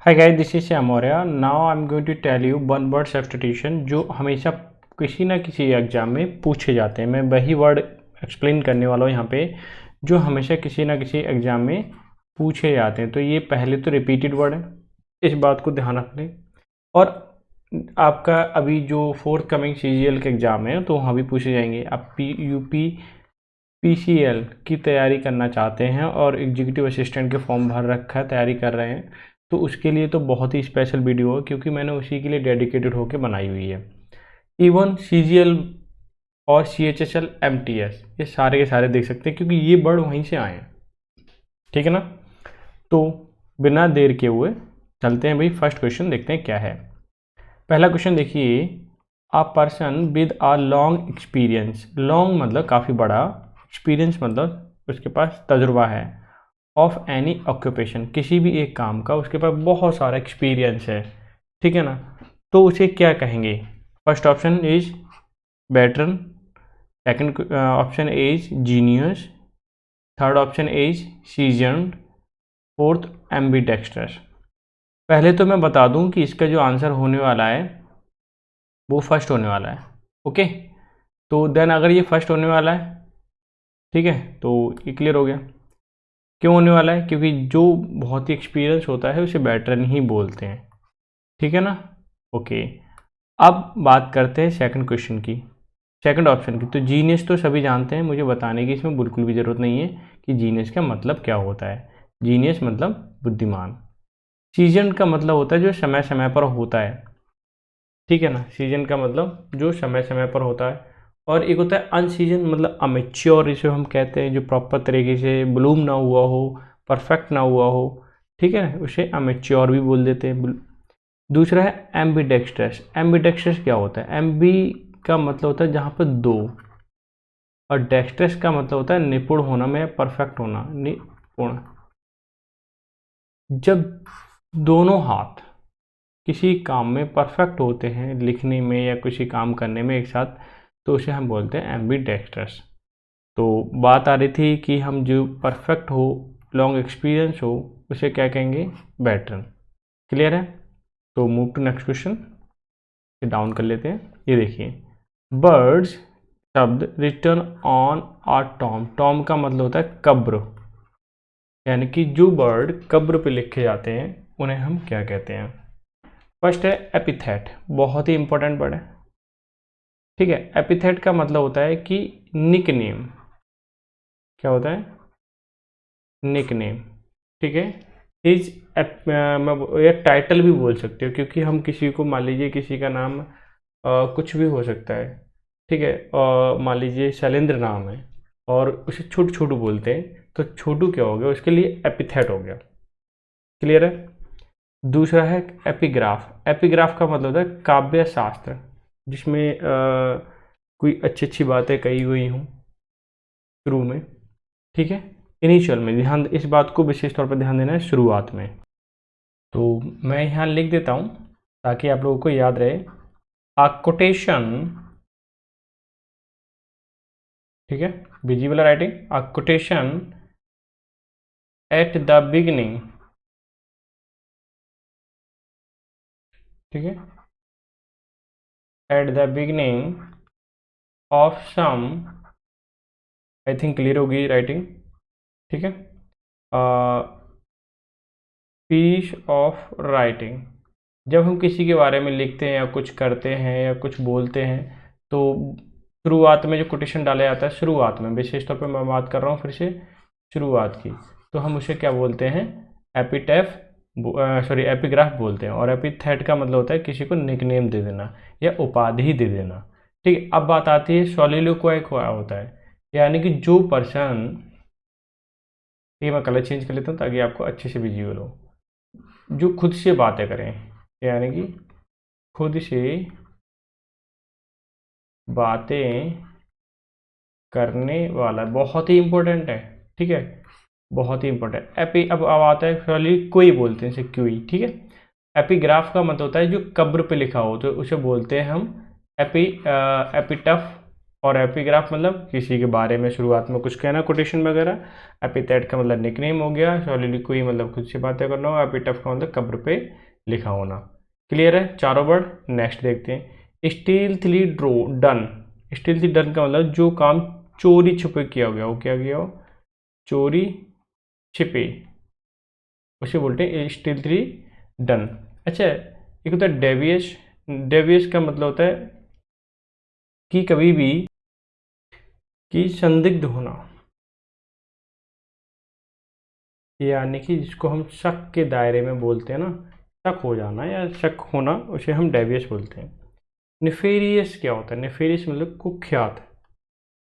Hi guys, this is Shyam Maurya. Now I am going to tell you one word substitution जो हमेशा किसी ना किसी एग्जाम में पूछे जाते हैं। मैं वही वर्ड एक्सप्लेन करने वाला हूँ यहाँ पे जो हमेशा किसी ना किसी एग्जाम में पूछे जाते हैं। तो ये पहले तो रिपीटेड वर्ड है, इस बात को ध्यान रख लें। और आपका अभी जो फोर्थ कमिंग CGL के एग्ज़ाम है तो वहाँ भी पूछे जाएंगे। आप UP PCL की तैयारी करना चाहते हैं और एग्जीक्यूटिव असिस्टेंट के फॉर्म भर रखा है, तैयारी कर रहे हैं, तो उसके लिए तो बहुत ही स्पेशल वीडियो है क्योंकि मैंने उसी के लिए डेडिकेटेड होकर बनाई हुई है। इवन CGL और CHSL MTS ये सारे के सारे देख सकते हैं क्योंकि ये वर्ड वहीं से आए हैं, ठीक है ना। तो बिना देर के हुए चलते हैं भाई, फर्स्ट क्वेश्चन देखते हैं क्या है। पहला क्वेश्चन देखिए, a person with a long experience, long मतलब काफ़ी बड़ा, एक्सपीरियंस मतलब उसके पास तजुर्बा है, ऑफ एनी ऑक्यूपेशन किसी भी एक काम का उसके पास बहुत सारा एक्सपीरियंस है, ठीक है ना। तो उसे क्या कहेंगे? First option is veteran, second option is genius, third option is seasoned, fourth ambidextrous. पहले तो मैं बता दूं कि इसका जो आंसर होने वाला है वो फर्स्ट होने वाला है, ओके। तो देन अगर ये फर्स्ट होने वाला है, ठीक है, तो ये क्लियर हो गया। क्यों होने वाला है? क्योंकि जो बहुत ही एक्सपीरियंस होता है उसे वेटरन ही बोलते हैं, ठीक है ना। ओके, अब बात करते हैं सेकंड क्वेश्चन की, सेकंड ऑप्शन की। तो जीनियस तो सभी जानते हैं, मुझे बताने की इसमें बिल्कुल भी ज़रूरत नहीं है कि जीनियस का मतलब क्या होता है। जीनियस मतलब बुद्धिमान। सीजन का मतलब होता है जो समय समय पर होता है, ठीक है ना। सीजन का मतलब जो समय समय पर होता है। और एक होता है अनसीजन मतलब अमेच्योर, इसे हम कहते हैं जो प्रॉपर तरीके से ब्लूम ना हुआ हो, परफेक्ट ना हुआ हो, ठीक है, उसे अमेच्योर भी बोल देते हैं। दूसरा है एम्बीडेक्स्ट्रस। एम्बीडेक्स्ट्रस क्या होता है? एम्बी का मतलब होता है जहाँ पर दो, और डेक्स्ट्रस का मतलब होता है निपुण होना में, परफेक्ट होना, निपुण। जब दोनों हाथ किसी काम में परफेक्ट होते हैं, लिखने में या किसी काम करने में एक साथ, तो उसे हम बोलते हैं एम्बीडेक्स्ट्रस। तो बात आ रही थी कि हम जो परफेक्ट हो, लॉन्ग एक्सपीरियंस हो, उसे क्या कहेंगे? वेटरन। क्लियर है? तो move to next question, down कर लेते हैं। ये देखिए, बर्ड्स शब्द return on a tom. Tom का मतलब होता है कब्र, यानी कि जो बर्ड कब्र पे लिखे जाते हैं उन्हें हम क्या कहते हैं? फर्स्ट है एपिथेट, बहुत ही इंपॉर्टेंट वर्ड है, ठीक है। एपिथेट का मतलब होता है कि निक नेम। क्या होता है? निक नेम, ठीक है। इज या टाइटल भी बोल सकते हो, क्योंकि हम किसी को, मान लीजिए किसी का नाम कुछ भी हो सकता है, ठीक है। मान लीजिए शैलेंद्र नाम है और उसे छोटू छोटू बोलते हैं, तो छोटू क्या हो गया? उसके लिए एपिथेट हो गया। क्लियर है? दूसरा है एपिग्राफ। एपिग्राफ का मतलब होता है काव्य शास्त्र, जिसमें कोई अच्छी अच्छी बातें कही हुई हों शुरू में, ठीक है। इनिशियल में ध्यान, इस बात को विशेष तौर पर ध्यान देना है शुरुआत में। तो मैं यहाँ लिख देता हूँ ताकि आप लोगों को याद रहे। अ कोटेशन, ठीक है, visible writing. A quotation at the beginning, ठीक है, at the beginning of some, I think clear होगी राइटिंग, ठीक है। पीस ऑफ राइटिंग, जब हम किसी के बारे में लिखते हैं या कुछ करते हैं या कुछ बोलते हैं, तो शुरुआत में जो कोटेशन डाला जाता है, शुरुआत में, विशेष तौर पे मैं बात कर रहा हूँ फिर से शुरुआत की, तो हम उसे क्या बोलते हैं? एपिटैफ, सॉरी एपिग्राफ बोलते हैं। और एपिथेट का मतलब होता है किसी को निकनेम दे देना या उपाधि दे देना, ठीक है। अब बात आती है सॉलिलोक्वाई क्या होता है, यानी कि जो पर्सन, ये मैं कलर चेंज कर लेता हूँ ताकि आपको अच्छे से विजुअल हो, जो खुद से बातें करें, यानी कि खुद से बातें करने वाला, बहुत ही इंपॉर्टेंट है, ठीक है, बहुत ही इंपॉर्टेंट। अब आता है सॉरी कोई बोलते हैं इसे क्यूई, ठीक है। एपिग्राफ का मतलब होता है जो कब्र पे लिखा हो, तो उसे बोलते हैं हम एपिटफ और एपिग्राफ मतलब किसी के बारे में शुरुआत में कुछ कहना, कोटेशन वगैरह। एपिथेट का मतलब निकनेम हो गया। सॉलिलोक्वी मतलब खुद से बातें करना हो। एपिटफ का मतलब कब्र पे लिखा होना। क्लियर है चारों वर्ड। नेक्स्ट देखते हैं, स्टीलथली ड्रो डन। स्टीलथली डन का मतलब जो काम चोरी छुपे किया गया हो, क्या किया हो, चोरी छिपे, उसे बोलते हैं स्टीलथली डन। अच्छा, एक होता है डेवियस। डेवियस का मतलब होता है कि कभी भी कि संदिग्ध होना, यानी कि जिसको हम शक के दायरे में बोलते हैं ना, शक हो जाना या शक होना, उसे हम डेवियस बोलते हैं। नेफेरियस क्या होता है? नेफेरियस मतलब कुख्यात,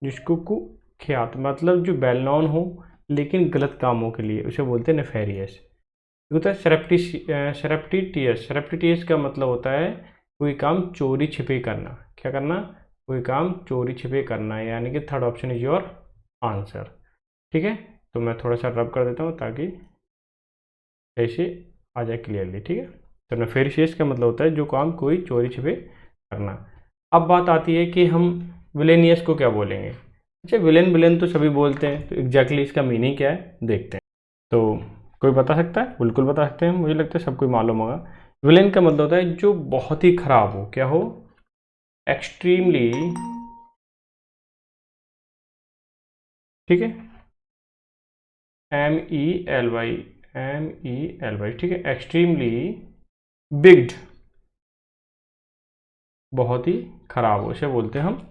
जिसको कुख्यात मतलब जो वेल नॉन हो लेकिन गलत कामों के लिए, उसे बोलते हैं नेफेरियस। होता है सेरेप्टिटियस। सेरेप्टिटियस का मतलब होता है कोई काम चोरी छिपे करना। क्या करना? कोई काम चोरी छिपे करना है, यानी कि third option is your answer. ठीक है, तो मैं थोड़ा सा रब कर देता हूँ ताकि ऐसे आ जाए क्लियरली। ठीक है, तो नेफेरियस का मतलब होता है जो काम कोई चोरी छिपे करना। अब बात आती है कि हम विलेनियस को क्या बोलेंगे। अच्छा, विलेन विलेन तो सभी बोलते हैं, तो एग्जैक्टली इसका मीनिंग क्या है देखते हैं। तो कोई बता सकता है? बिल्कुल बता सकते हैं, मुझे लगता है सबको मालूम होगा। विलेन का मतलब होता है जो बहुत ही खराब हो। क्या हो? एक्सट्रीमली। ठीक है, MELY, MELY। ठीक है, एक्सट्रीमली बिग्ड, बहुत ही खराब हो, इसे बोलते हैं हम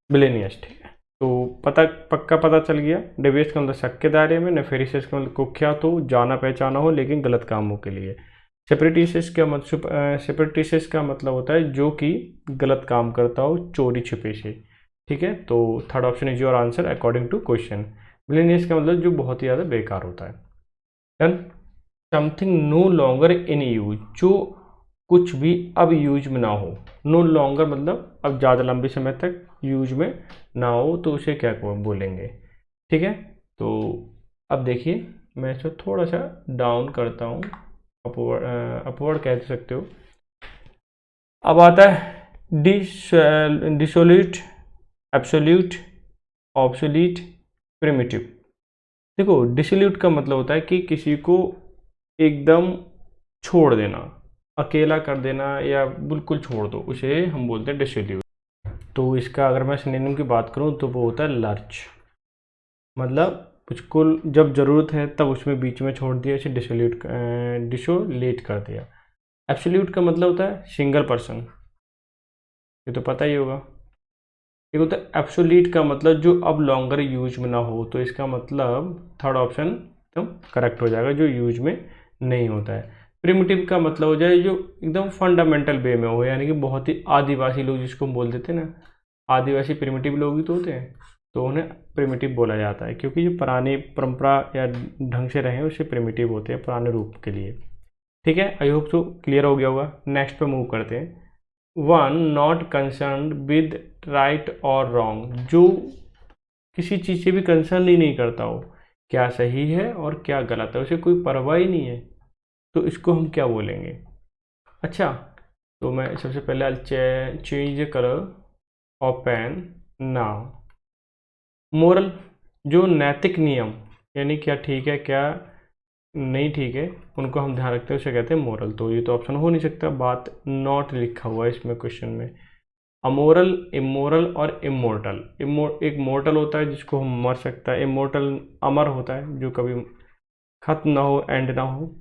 विलेनियस। ठीक है, तो पक्का पता चल गया। डेवियस का मतलब शक के दायरे में, नेफेरियस का मतलब कुख्यात हो, जाना पहचाना हो लेकिन गलत कामों के लिए। सेपरेटिसिस का मतलब होता है जो कि गलत काम करता हो चोरी छिपे से। ठीक है, तो third option is your answer according to question. Villainous का मतलब जो बहुत ही ज़्यादा बेकार होता है। Done. Something no longer in use, जो कुछ भी अब यूज में ना हो। नो लॉन्गर मतलब अब ज़्यादा लंबे समय तक यूज में ना हो, तो उसे क्या बोलेंगे। ठीक है, तो अब देखिए मैं इसको थोड़ा सा डाउन करता हूँ, अपवर्ड, अपवर्ड कह सकते हो। अब आता है डिसोल्यूट, एब्सोल्यूट, ऑब्सोलीट, प्रिमिटिव। देखो, डिसोल्यूट का मतलब होता है कि किसी को एकदम छोड़ देना, अकेला कर देना या बिल्कुल छोड़ दो, उसे हम बोलते हैं डिसोल्यूट। तो इसका अगर मैं सिनोनिम की बात करूँ तो वो होता है लर्च। मतलब बिल्कुल जब ज़रूरत है तब उसमें बीच में छोड़ दिया, इसे डिसोलेट कर दिया। एब्सोल्यूट का मतलब होता है सिंगल पर्सन, ये तो पता ही होगा। एक होता है एब्सोलीट का मतलब जो अब लॉन्गर यूज में ना हो, तो इसका मतलब थर्ड ऑप्शन एकदम करेक्ट हो जाएगा, जो यूज में नहीं होता है। प्रिमिटिव का मतलब हो जाए जो एकदम फंडामेंटल वे में हो, यानी कि बहुत ही आदिवासी लोग जिसको हम बोल देते हैं ना, आदिवासी प्रिमिटिव लोग ही तो होते हैं, तो उन्हें प्रिमिटिव बोला जाता है, क्योंकि जो पुरानी परंपरा या ढंग से रहे उसे प्रिमिटिव होते हैं पुराने रूप के लिए। ठीक है, आई होप तो क्लियर हो गया होगा। नेक्स्ट पे मूव करते हैं। One not concern with right और रॉन्ग, जो किसी चीज़ से भी कंसर्न ही नहीं करता हो, क्या सही है और क्या गलत है, उसे कोई परवाह ही नहीं है, तो इसको हम क्या बोलेंगे। अच्छा, तो मैं सबसे पहले change colour of pen now. Moral, जो नैतिक नियम, यानी क्या ठीक है क्या नहीं ठीक है, उनको हम ध्यान रखते हैं, उसे कहते हैं मोरल। तो ये तो ऑप्शन हो नहीं सकता, बात नॉट लिखा हुआ है इसमें क्वेश्चन में। अमोरल, इमोरल और इमोर्टल। एक मोर्टल होता है जिसको हम मर सकता है, इमोर्टल अमर होता है जो कभी खत्म ना हो, एंड ना हो।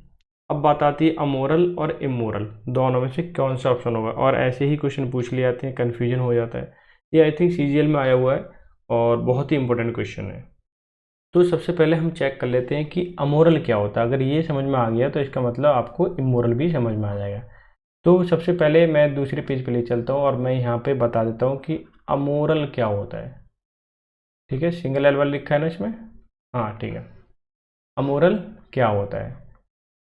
अब बात आती है अमोरल और इमोरल, दोनों में से कौन सा ऑप्शन होगा, और ऐसे ही क्वेश्चन पूछ लिए जाते हैं, कन्फ्यूजन हो जाता है। ये आई थिंक CGL में आया हुआ है और बहुत ही इंपॉर्टेंट क्वेश्चन है। तो सबसे पहले हम चेक कर लेते हैं कि अमोरल क्या होता है। अगर ये समझ में आ गया तो इसका मतलब आपको इमोरल भी समझ में आ जाएगा। तो सबसे पहले मैं दूसरे पेज पे ले चलता हूँ और मैं यहाँ पे बता देता हूँ कि अमोरल क्या होता है। ठीक है, सिंगल एल वाला लिखा है ना इसमें। हाँ ठीक है, अमोरल क्या होता है।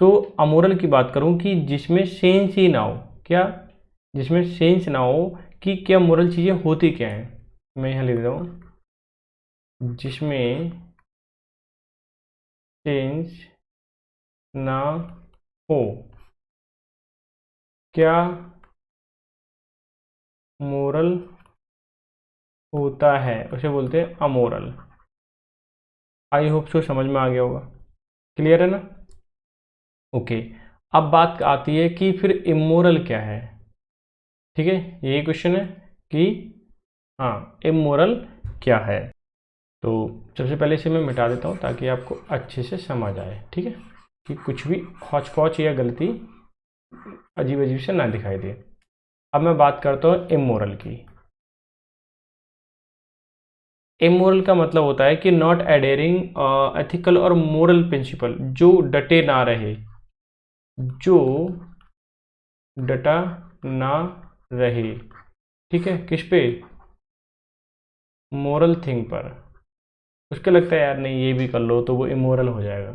तो अमोरल की बात करूँ कि जिसमें सेंस ही ना हो, क्या, जिसमें सेंस ना हो कि क्या मोरल चीज़ें होती क्या हैं। मैं यहाँ लिख देता हूँ, जिसमें सेंस ना हो, क्या मोरल होता है उसे बोलते हैं अमोरल। आई होप सो समझ में आ गया होगा, क्लियर है ना? ओके, अब बात आती है कि फिर इमोरल क्या है। ठीक है, यही क्वेश्चन है कि हाँ इमोरल क्या है। तो सबसे पहले इसे मैं मिटा देता हूँ ताकि आपको अच्छे से समझ आए, ठीक है, कि कुछ भी हौच पौच या गलती अजीब अजीब से ना दिखाई दे। अब मैं बात करता हूँ इमोरल की। इमोरल का मतलब होता है कि नॉट एडेयरिंग एथिकल और मोरल प्रिंसिपल, जो डटे ना रहे, जो डटा ना रहे, ठीक है, किस पे? मोरल थिंग पर। उसके लगता है यार नहीं ये भी कर लो तो वो इमोरल हो जाएगा।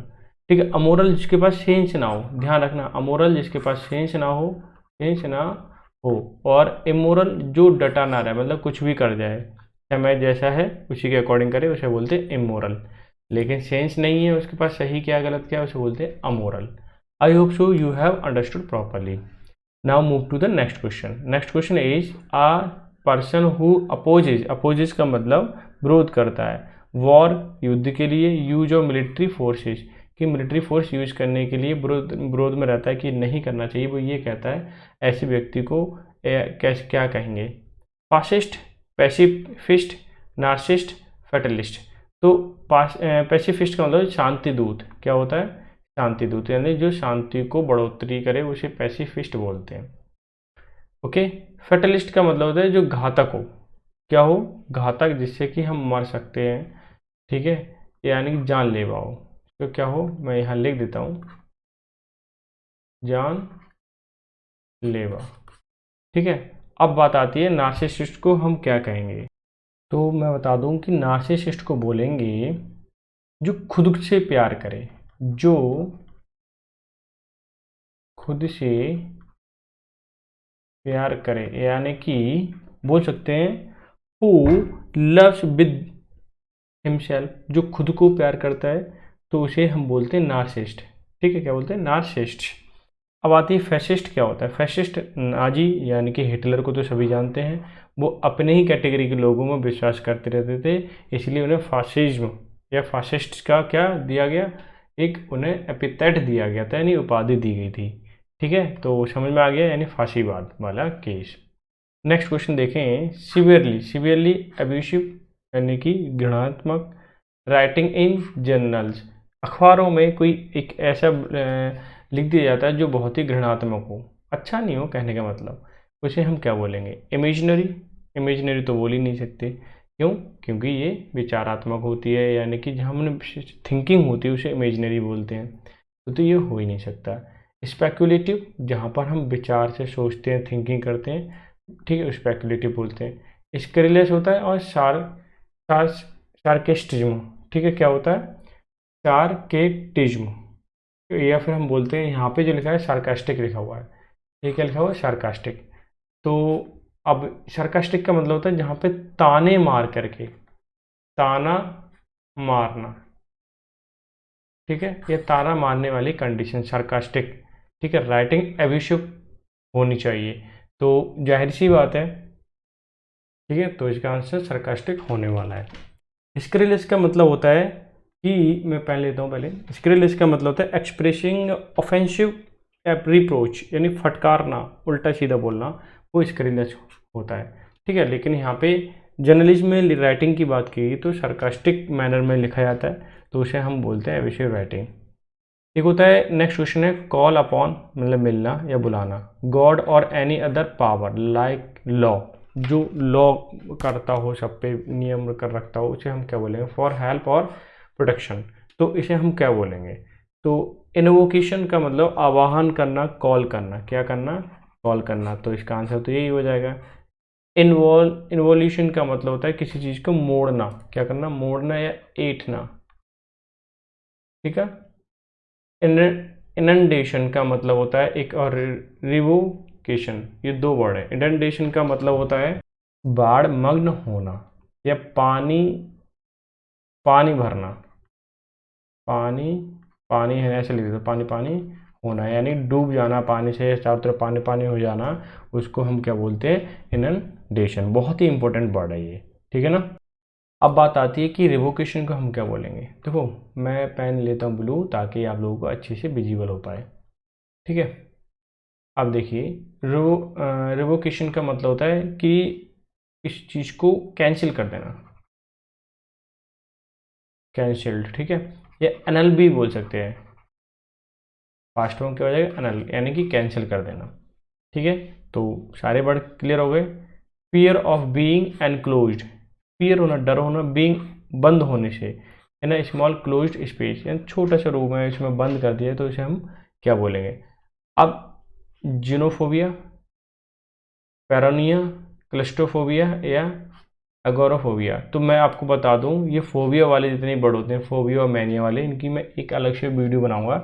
ठीक है, अमोरल जिसके पास सेंस ना हो, ध्यान रखना, अमोरल जिसके पास सेंस ना हो, सेंस ना हो, और इमोरल जो डटा ना रहे, मतलब कुछ भी कर जाए, समय जैसा है उसी के अकॉर्डिंग करे, उसे बोलते हैं इमोरल। लेकिन सेंस नहीं है उसके पास, सही क्या गलत क्या, उसे बोलते हैं amoral. I hope so you have understood properly. Now move to the next question. Next question is a person who opposes, opposes का मतलब विरोध करता है, वॉर युद्ध के लिए, यूज ऑफ मिलिट्री फोर्सेज, कि मिलिट्री फोर्स यूज करने के लिए विरोध में रहता है कि नहीं करना चाहिए, वो ये कहता है, ऐसे व्यक्ति को कैसे क्या कहेंगे? Fascist, pacifist, narcissist, fatalist. तो पैसिफिस्ट का मतलब शांति दूत, क्या होता है? शांति दूत, यानी जो शांति को बढ़ोतरी करे उसे पैसिफिस्ट बोलते हैं। ओके, फेटलिस्ट का मतलब होता है जो घातक हो, क्या हो? घातक, जिससे कि हम मर सकते हैं, ठीक है, यानी कि जानलेवा हो, तो क्या हो, मैं यहाँ लिख देता हूँ, जान लेवा। ठीक है, अब बात आती है नार्सिसिस्ट को हम क्या कहेंगे। तो मैं बता दूं कि नार्सिसिस्ट को बोलेंगे जो खुद से प्यार करे, जो खुद से प्यार करे, यानी कि बोल सकते हैं हु लव्स विद हिमसेल्फ, जो खुद को प्यार करता है, तो उसे हम बोलते हैं नार्सिस्ट। ठीक है, क्या बोलते हैं? नार्सिस्ट। अब आती है फैसिस्ट। क्या होता है फैसिस्ट? नाजी यानी कि हिटलर को तो सभी जानते हैं, वो अपने ही कैटेगरी के लोगों में विश्वास करते रहते थे, इसलिए उन्हें फासिज्म या फासिस्ट का क्या दिया गया, एक उन्हें एपिथेट दिया गया था, यानी उपाधि दी गई थी। ठीक है, तो समझ में आ गया, यानी फांसीवाद वाला केस। नेक्स्ट क्वेश्चन देखें, सिवियरली, सिवियरली अब्यूसिव यानी कि घृणात्मक, राइटिंग इन जर्नल्स, अखबारों में कोई एक ऐसा लिख दिया जाता है जो बहुत ही घृणात्मक हो, अच्छा नहीं हो, कहने का मतलब, उसे हम क्या बोलेंगे? इमेजिनरी। इमेजिनरी तो बोल ही नहीं सकते, क्यों? क्योंकि ये विचारात्मक होती है, यानी कि जहाँ हमने थिंकिंग होती है उसे इमेजिनरी बोलते हैं, तो ये हो ही नहीं सकता। स्पेकुलेटिव, जहाँ पर हम विचार से सोचते हैं, थिंकिंग करते हैं, ठीक है, स्पेकुलेटिव बोलते हैं। स्क्रिलेस होता है, और सार्केस्टिज्म, ठीक है, क्या होता है? सार्केटिज्म, या फिर हम बोलते हैं, यहाँ पे जो लिखा है सार्कास्टिक लिखा हुआ है, ये क्या लिखा हुआ है? सार्कास्टिक। तो अब सार्कास्टिक का मतलब होता है जहाँ पे ताने मार करके, ताना मारना, ठीक है, ये ताना मारने वाली कंडीशन सार्कास्टिक। ठीक है, राइटिंग एब्यूसिव होनी चाहिए, तो जाहिर सी बात है, ठीक है, तो इसका आंसर सार्कास्टिक होने वाला है। स्क्रिलेस का मतलब होता है कि मैं पहले लेता हूँ, पहले स्क्रिलेस का मतलब होता है एक्सप्रेसिंग ऑफेंसिव रिप्रोच, यानी फटकारना, उल्टा सीधा बोलना, वो स्क्रिलेस होता है। ठीक है, लेकिन यहाँ पे जर्नलिज्म में राइटिंग की बात की तो सार्कास्टिक मैनर में लिखा जाता है, तो उसे हम बोलते हैं एब्यूसिव राइटिंग। एक होता है, नेक्स्ट क्वेश्चन है, कॉल अपॉन मतलब मिलना या बुलाना, गॉड और any other power like law, जो लॉ करता हो, सब पे नियम कर रखता हो, उसे हम क्या बोलेंगे? फॉर हेल्प और प्रोटेक्शन, तो इसे हम क्या बोलेंगे? तो इन्वोकेशन का मतलब आवाहन करना, कॉल करना, क्या करना? कॉल करना, तो इसका आंसर तो यही हो जाएगा। इन्वोल्यूशन का मतलब होता है किसी चीज़ को मोड़ना, क्या करना? मोड़ना या ऐंठना। ठीक है, इनंडेशन का मतलब होता है एक, और रिवोकेशन, ये दो वर्ड है। इनंडेशन का मतलब होता है बाढ़ मग्न होना, या पानी, पानी भरना, पानी, पानी है ऐसे लिख देते, पानी पानी होना, यानी डूब जाना पानी से, चारों तरफ पानी पानी हो जाना, उसको हम क्या बोलते हैं? इनंडेशन। बहुत ही इंपॉर्टेंट वर्ड है ये, ठीक है ना। अब बात आती है कि रिवोकेशन को हम क्या बोलेंगे। देखो मैं पेन लेता हूँ ब्लू ताकि आप लोगों को अच्छे से विजिबल हो पाए। ठीक है, अब देखिए रिवोकेशन का मतलब होता है कि इस चीज़ को कैंसिल कर देना, कैंसिल्ड। ठीक है, ये एनल भी बोल सकते हैं, फास्ट फॉर्म क्या हो जाएगा एनल, यानी कि कैंसिल कर देना। ठीक है, तो सारे वर्ड क्लियर हो गए। Fear of being enclosed, fear होना, डर होना, बीइंग बंद होने से, है ना, स्मॉल क्लोज्ड स्पेस, यानी छोटा सा रूम है इसमें बंद कर दिया तो इसे हम क्या बोलेंगे। अब जिनोफोबिया, पैरानिया, क्लस्ट्रोफोबिया या एगोराफोबिया, तो मैं आपको बता दूं ये फोबिया वाले जितने वर्ड होते हैं, फोबिया और मैनिया वाले, इनकी मैं एक अलग से वीडियो बनाऊंगा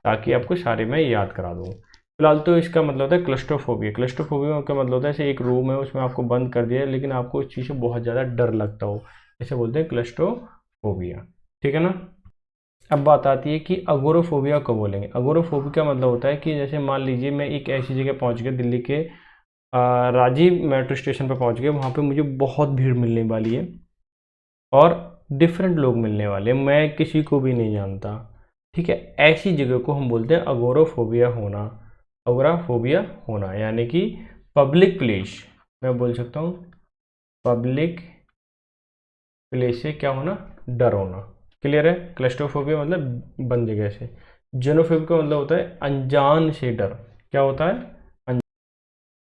ताकि आपको सारे मैं याद करा दूँ। फिलहाल तो इसका मतलब होता है क्लस्ट्रोफोबिया। क्लस्ट्रोफोबिया का मतलब होता है जैसे एक रूम है उसमें आपको बंद कर दिया है लेकिन आपको उस चीज़ से बहुत ज़्यादा डर लगता हो, इसे बोलते हैं क्लस्ट्रोफोबिया। ठीक है ना। अब बात आती है कि अगोराफोबिया को बोलेंगे। अगोराफोबिया का मतलब होता है कि जैसे मान लीजिए मैं एक ऐसी जगह पहुंच गया, दिल्ली के राजीव मेट्रो स्टेशन पर पहुंच गया, वहाँ पे मुझे बहुत भीड़ मिलने वाली है और डिफरेंट लोग मिलने वाले, मैं किसी को भी नहीं जानता। ठीक है, ऐसी जगह को हम बोलते हैं अगोराफोबिया होना। अगोराफोबिया होना यानी कि पब्लिक प्लेस, मैं बोल सकता हूँ पब्लिक प्लेस से क्या होना, डर होना। क्लियर है। क्लस्ट्रोफोबिया मतलब बंद जगह से। जेनोफोबिया का मतलब होता है अनजान से डर। क्या होता है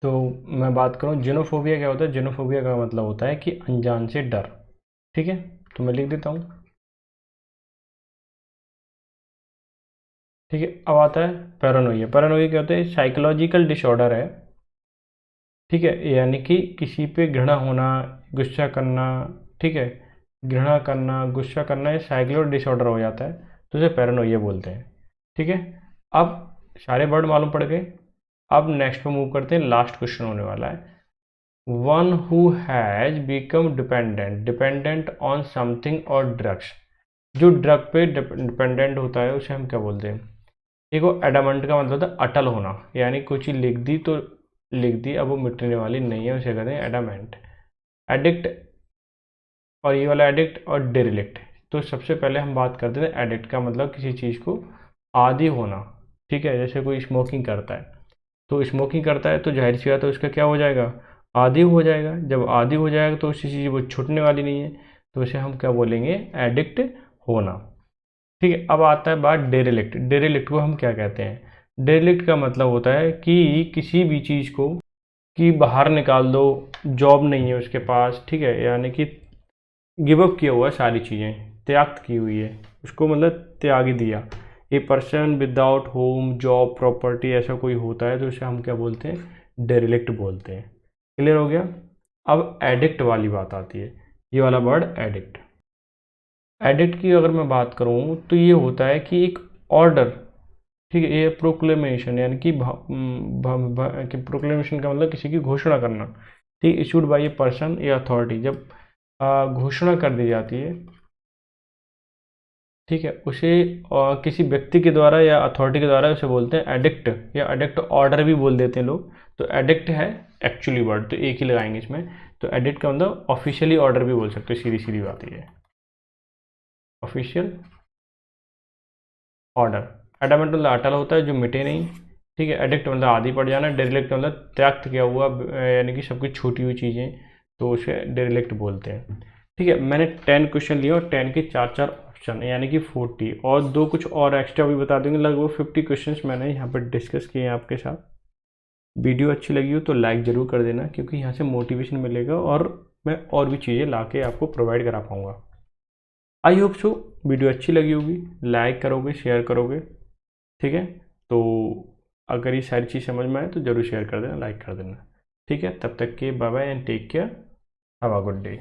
तो मैं बात करूँ जेनोफोबिया क्या होता है, जेनोफोबिया का मतलब होता है कि अनजान से डर। ठीक है, तो मैं लिख देता हूँ। ठीक है, अब आता है पैरानोइया। पैरानोइया क्या होता है, साइकोलॉजिकल डिसऑर्डर है। ठीक है, यानी कि किसी पे घृणा होना, गुस्सा करना। ठीक है, घृणा करना, गुस्सा करना, ये साइकोलॉजिकल डिसऑर्डर हो जाता है तो उसे पैरानोइया बोलते हैं। ठीक है, अब सारे वर्ड मालूम पड़ गए। अब नेक्स्ट पे मूव करते हैं, लास्ट क्वेश्चन होने वाला है। One who has become dependent, dependent on something और ड्रग्स, जो ड्रग पे डिपेंडेंट होता है उसे हम क्या बोलते हैं। देखो एडामंट का मतलब था अटल होना, यानी कोई चीज़ लिख दी तो लिख दी, अब वो मिटने वाली नहीं है, उसे कहते हैं एडामेंट। एडिक्ट, और ये वाला एडिक्ट और डेरिलेक्ट। तो सबसे पहले हम बात करते थे एडिक्ट का मतलब किसी चीज़ को आदी होना। ठीक है, जैसे कोई स्मोकिंग करता है तो स्मोकिंग करता है तो जाहिर सी बात है उसका क्या हो जाएगा, आदी हो जाएगा। जब आदी हो जाएगा तो उसी चीज़ वो छूटने वाली नहीं है, तो उसे हम क्या बोलेंगे, एडिक्ट होना। ठीक है, अब आता है बात डेरिलेक्ट। डेरिलेक्ट को हम क्या कहते हैं, डेरिलेक्ट का मतलब होता है कि किसी भी चीज़ को कि बाहर निकाल दो, जॉब नहीं है उसके पास। ठीक है, यानी कि गिव अप किया हुआ है, सारी चीज़ें त्याग की हुई है, उसको मतलब त्याग ही दिया। A person without home job property ऐसा कोई होता है तो उसे हम क्या बोलते हैं, डेरिलेक्ट बोलते हैं। क्लियर हो गया। अब एडिक्ट वाली बात आती है, ये वाला वर्ड एडिक्ट। एडिक्ट की अगर मैं बात करूँ तो ये होता है कि एक ऑर्डर, ठीक है, ये प्रोक्लेमेशन यानी कि प्रोक्लेमेशन का मतलब किसी की घोषणा करना। ठीक, इशूड बाय ए पर्सन या अथॉरिटी, जब घोषणा कर दी जाती है, ठीक है, उसे किसी व्यक्ति के द्वारा या अथॉरिटी के द्वारा उसे बोलते हैं एडिक्ट, या एडिक्ट ऑर्डर भी बोल देते हैं लोग। तो एडिक्ट है एक्चुअली वर्ड, तो एक ही लगाएंगे इसमें। तो एडिक्ट का मतलब ऑफिशियली ऑर्डर भी बोल सकते हो, सीधी सीधी बात ये है, ऑफिशियल ऑर्डर। एडामेंट मतलब अटल होता है जो मिटे नहीं। ठीक है, एडिक्ट मतलब आदि पड़ जाना। डेरिलेक्ट मतलब त्याग किया हुआ, यानी कि सब कुछ छूटी हुई चीज़ें, तो उसे डेरिलेक्ट बोलते हैं। ठीक है, मैंने 10 क्वेश्चन लिए और 10 के 4-4 ऑप्शन, यानी कि 40, और दो कुछ और एक्स्ट्रा भी बता देंगे। लगभग 50 क्वेश्चन मैंने यहाँ पर डिस्कस किए हैं आपके साथ। वीडियो अच्छी लगी हो तो लाइक ज़रूर कर देना, क्योंकि यहाँ से मोटिवेशन मिलेगा और मैं और भी चीज़ें ला के आपको प्रोवाइड करा पाऊँगा। आई होप सो वीडियो अच्छी लगी होगी, लाइक करोगे, शेयर करोगे। ठीक है, तो अगर ये सारी चीज़ समझ में आए तो ज़रूर शेयर कर देना, लाइक कर देना। ठीक है, तब तक के bye bye and take care, have a good day.